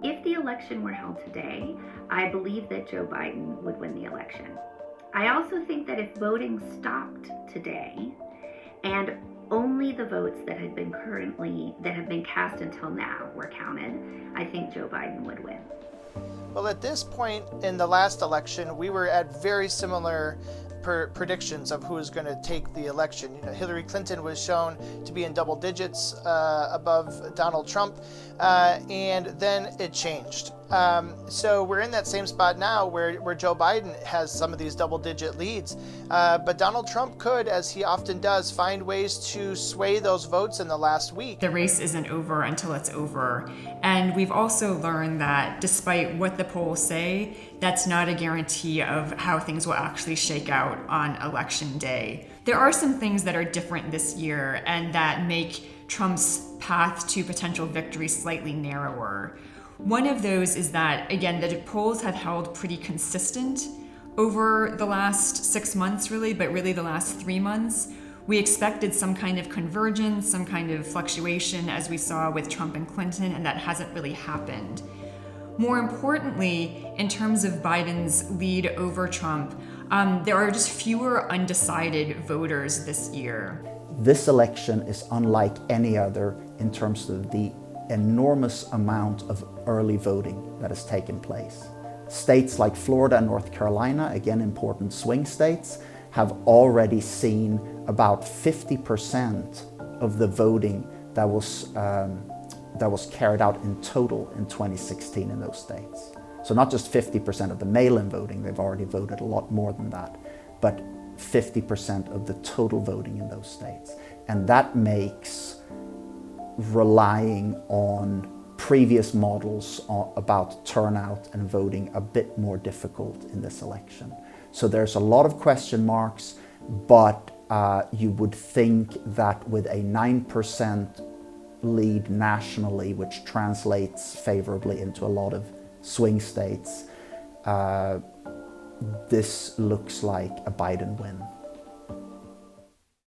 If the election were held today, I believe that Joe Biden would win the election. I also think that if voting stopped today and only the votes that have been cast until now were counted, I think Joe Biden would win. Well, at this point in the last election, we were at very similar predictions of who was going to take the election. Hillary Clinton was shown to be in double digits above Donald Trump, and then it changed. So we're in that same spot now where Joe Biden has some of these double-digit leads, but Donald Trump could, as he often does, find ways to sway those votes in the last week. The race isn't over until it's over, and we've also learned that despite what the polls say, that's not a guarantee of how things will actually shake out on election day. There are some things that are different this year and that make Trump's path to potential victory slightly narrower. One of those is that, again, the polls have held pretty consistent over the last 6 months, really, but really the last 3 months. We expected some kind of convergence, some kind of fluctuation, as we saw with Trump and Clinton, and that hasn't really happened. More importantly, in terms of Biden's lead over Trump, there are just fewer undecided voters this year. This election is unlike any other in terms of the enormous amount of early voting that has taken place. States like Florida and North Carolina, again important swing states, have already seen about 50% of the voting that was carried out in total in 2016 in those states. So not just 50% of the mail-in voting, they've already voted a lot more than that, but 50% of the total voting in those states. And that makes relying on previous models about turnout and voting a bit more difficult in this election. So there's a lot of question marks, but you would think that with a 9% lead nationally, which translates favorably into a lot of swing states, this looks like a Biden win.